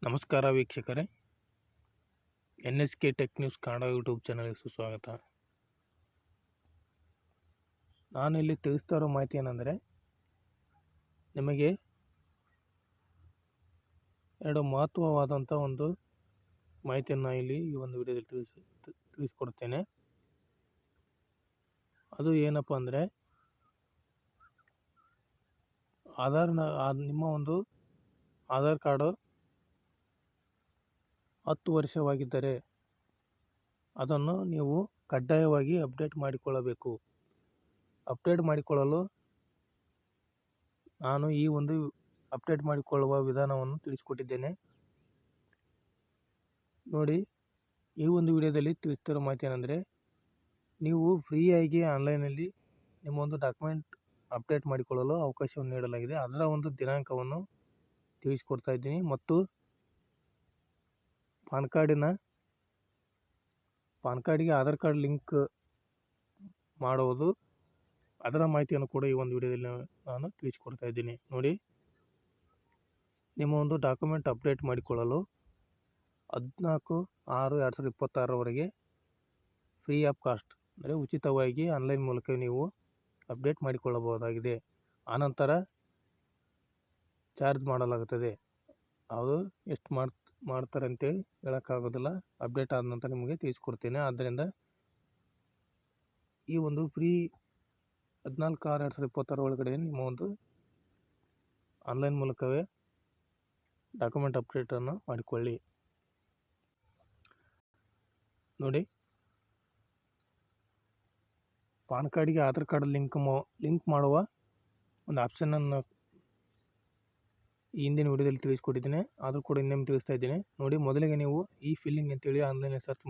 ನಮಸ್ಕಾರ ವೀಕ್ಷಕರೇ, NSK tech news Kannada YouTube ಚಾನಲ್ಗೆ ಸುಸ್ವಾಗತ. ನಾನಿಲ್ಲಿ ತಿಳಿಸ್ತಾ ಇರೋ ಮಾಹಿತಿ ಏನಂದರೆ, ನಿಮಗೆ ಎರಡು ಮಹತ್ವವಾದಂಥ ಒಂದು ಮಾಹಿತಿಯನ್ನು ಇಲ್ಲಿ ಈ ಒಂದು ವಿಡಿಯೋದಲ್ಲಿ ತಿಳಿಸ್ಕೊಡ್ತೇನೆ. ಅದು ಏನಪ್ಪ ಅಂದರೆ, ನಿಮ್ಮ ಒಂದು ಆಧಾರ್ ಕಾರ್ಡು 10 ವರ್ಷವಾಗಿದ್ದರೆ ಅದನ್ನು ನೀವು ಕಡ್ಡಾಯವಾಗಿ ಅಪ್ಡೇಟ್ ಮಾಡಿಕೊಳ್ಳಬೇಕು. ಅಪ್ಡೇಟ್ ಮಾಡಿಕೊಳ್ಳಲು ನಾನು ಈ ಒಂದು ಅಪ್ಡೇಟ್ ಮಾಡಿಕೊಳ್ಳುವ ವಿಧಾನವನ್ನು ತಿಳಿಸಿಕೊಟ್ಟಿದ್ದೇನೆ. ನೋಡಿ, ಈ ಒಂದು ವಿಡಿಯೋದಲ್ಲಿ ತಿಳಿಸ್ತಿರೋ ಮಾಹಿತಿ ಏನಂದರೆ, ನೀವು ಫ್ರೀಯಾಗಿ ಆನ್ಲೈನಲ್ಲಿ ನಿಮ್ಮ ಒಂದು ಡಾಕ್ಯುಮೆಂಟ್ ಅಪ್ಡೇಟ್ ಮಾಡಿಕೊಳ್ಳಲು ಅವಕಾಶವನ್ನು ನೀಡಲಾಗಿದೆ. ಅದರ ಒಂದು ದಿನಾಂಕವನ್ನು ತಿಳಿಸಿಕೊಡ್ತಾ ಇದ್ದೀನಿ ಮತ್ತು ಪಾನ್ ಕಾರ್ಡಿಗೆ ಆಧಾರ್ ಕಾರ್ಡ್ ಲಿಂಕ್ ಮಾಡುವುದು, ಅದರ ಮಾಹಿತಿಯನ್ನು ಕೂಡ ಈ ಒಂದು ವಿಡಿಯೋದಲ್ಲಿ ನಾನು ತಿಳಿಸಿಕೊಡ್ತಾ ಇದ್ದೀನಿ. ನೋಡಿ, ನಿಮ್ಮ ಒಂದು ಡಾಕ್ಯುಮೆಂಟ್ ಅಪ್ಡೇಟ್ ಮಾಡಿಕೊಳ್ಳಲು 14/6/2026 ಫ್ರೀ ಆಫ್ ಕಾಸ್ಟ್ ಅಂದರೆ ಉಚಿತವಾಗಿ ಆನ್ಲೈನ್ ಮೂಲಕ ನೀವು ಅಪ್ಡೇಟ್ ಮಾಡಿಕೊಳ್ಳಬಹುದಾಗಿದೆ. ಆನಂತರ ಚಾರ್ಜ್ ಮಾಡಲಾಗುತ್ತದೆ. ಅದು ಎಷ್ಟು ಮಾಡ್ತಾರೆ ಅಂತೇಳಿ ಹೇಳೋಕ್ಕಾಗೋದಿಲ್ಲ. ಅಪ್ಡೇಟ್ ಆದ ನಂತರ ನಿಮಗೆ ತಿಳಿಸ್ಕೊಡ್ತೇನೆ. ಆದ್ದರಿಂದ ಈ ಒಂದು ಫ್ರೀ 14/6/2026 ಒಳಗಡೆ ನಿಮ್ಮ ಒಂದು ಆನ್ಲೈನ್ ಮೂಲಕವೇ ಡಾಕ್ಯುಮೆಂಟ್ ಅಪ್ಡೇಟನ್ನು ಮಾಡಿಕೊಳ್ಳಿ. ನೋಡಿ, ಪಾನ್ ಕಾರ್ಡಿಗೆ ಆಧಾರ್ ಕಾರ್ಡ್ ಲಿಂಕ್ ಮಾಡುವ ಒಂದು ಆಪ್ಷನನ್ನು ಈ ಹಿಂದಿನ ವಿಡಿಯೋದಲ್ಲಿ ತಿಳಿಸ್ಕೊಟ್ಟಿದ್ದೇನೆ. ಆದರೂ ಕೂಡ ಇನ್ನೊಮ್ಮೆ ತಿಳಿಸ್ತಾ ಇದ್ದೇನೆ. ನೋಡಿ, ಮೊದಲಿಗೆ ನೀವು ಈ ಫಿಲ್ಲಿಂಗ್ ಅಂತೇಳಿ ಆನ್ಲೈನಲ್ಲಿ ಸರ್ಚ್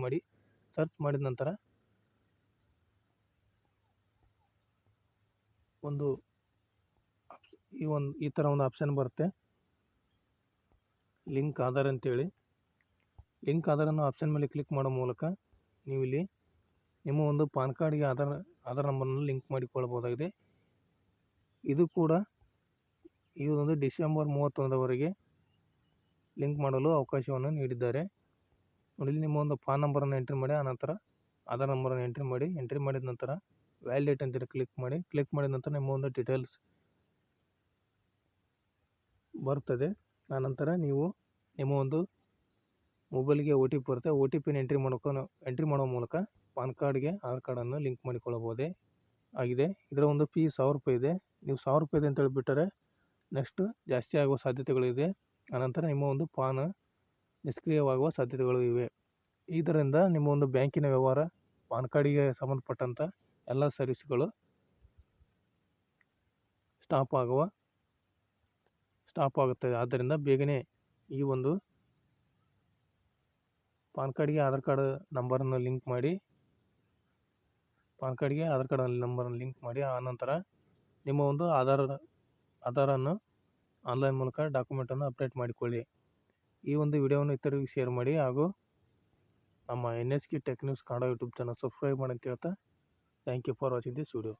ಮಾಡಿದ ನಂತರ ಈ ಥರ ಒಂದು ಆಪ್ಷನ್ ಬರುತ್ತೆ, ಲಿಂಕ್ ಆಧಾರ್ ಅಂತೇಳಿ. ಲಿಂಕ್ ಆಧಾರನ್ನು ಆಪ್ಷನ್ ಮೇಲೆ ಕ್ಲಿಕ್ ಮಾಡೋ ಮೂಲಕ ನೀವು ಇಲ್ಲಿ ನಿಮ್ಮ ಒಂದು ಪಾನ್ ಕಾರ್ಡ್ಗೆ ಆಧಾರ್ ನಂಬರನ್ನು ಲಿಂಕ್ ಮಾಡಿಕೊಳ್ಳಬಹುದಾಗಿದೆ. ಇದು ಕೂಡ ಈ ಒಂದು ಡಿಸೆಂಬರ್ 31ರವರೆಗೆ ಲಿಂಕ್ ಮಾಡಲು ಅವಕಾಶವನ್ನು ನೀಡಿದ್ದಾರೆ. ನೋಡಿ, ನಿಮ್ಮ ಒಂದು ಪಾನ್ ನಂಬರನ್ನು ಎಂಟ್ರಿ ಮಾಡಿ, ಆನಂತರ ಆಧಾರ್ ನಂಬರನ್ನು ಎಂಟ್ರಿ ಮಾಡಿದ ನಂತರ ವ್ಯಾಲಿಡೇಟ್ ಅಂತೇಳಿ ಕ್ಲಿಕ್ ಮಾಡಿದ ನಂತರ ನಿಮ್ಮ ಒಂದು ಡೀಟೇಲ್ಸ್ ಬರ್ತದೆ. ಆನಂತರ ನೀವು ನಿಮ್ಮ ಒಂದು ಮೊಬೈಲ್ಗೆ OTP ಬರುತ್ತೆ. OTPನ ಎಂಟ್ರಿ ಮಾಡೋ ಮೂಲಕ ಪಾನ್ ಕಾರ್ಡ್ಗೆ ಆಧಾರ್ ಕಾರ್ಡನ್ನು ಲಿಂಕ್ ಮಾಡಿಕೊಳ್ಳಬಹುದೇ ಆಗಿದೆ. ಇದರ ಒಂದು ಫೀ 1000 ರೂಪಾಯಿ ಇದೆ. ನೀವು 1000 ರೂಪಾಯಿ ಅಂತೇಳಿ ಬಿಟ್ಟರೆ ನೆಕ್ಸ್ಟ್ ಜಾಸ್ತಿ ಆಗುವ ಸಾಧ್ಯತೆಗಳಿದೆ. ಆನಂತರ ನಿಮ್ಮ ಒಂದು ಪಾನ್ ನಿಷ್ಕ್ರಿಯವಾಗುವ ಸಾಧ್ಯತೆಗಳು ಇವೆ. ಇದರಿಂದ ನಿಮ್ಮ ಒಂದು ಬ್ಯಾಂಕಿನ ವ್ಯವಹಾರ, ಪಾನ್ ಕಾರ್ಡಿಗೆ ಸಂಬಂಧಪಟ್ಟಂಥ ಎಲ್ಲ ಸರ್ವಿಸ್ಗಳು ಸ್ಟಾಪ್ ಆಗುತ್ತದೆ. ಆದ್ದರಿಂದ ಬೇಗನೆ ಈ ಒಂದು ಪಾನ್ ಕಾರ್ಡ್ಗೆ ಆಧಾರ್ ಕಾರ್ಡ್ ನಂಬರನ್ನು ಲಿಂಕ್ ಮಾಡಿ ಆನಂತರ ನಿಮ್ಮ ಒಂದು ಆಧಾರನ್ನು ಆನ್ಲೈನ್ ಮೂಲಕ ಡಾಕ್ಯುಮೆಂಟನ್ನು ಅಪ್ಡೇಟ್ ಮಾಡಿಕೊಳ್ಳಿ. ಈ ಒಂದು ವಿಡಿಯೋವನ್ನು ಇತರರಿಗೆ ಶೇರ್ ಮಾಡಿ ಹಾಗೂ ನಮ್ಮ NSK tech news Kannada YouTube channel subscribe ಮಾಡಿ ಅಂತ ಹೇಳ್ತಾ, thank you for watching this video.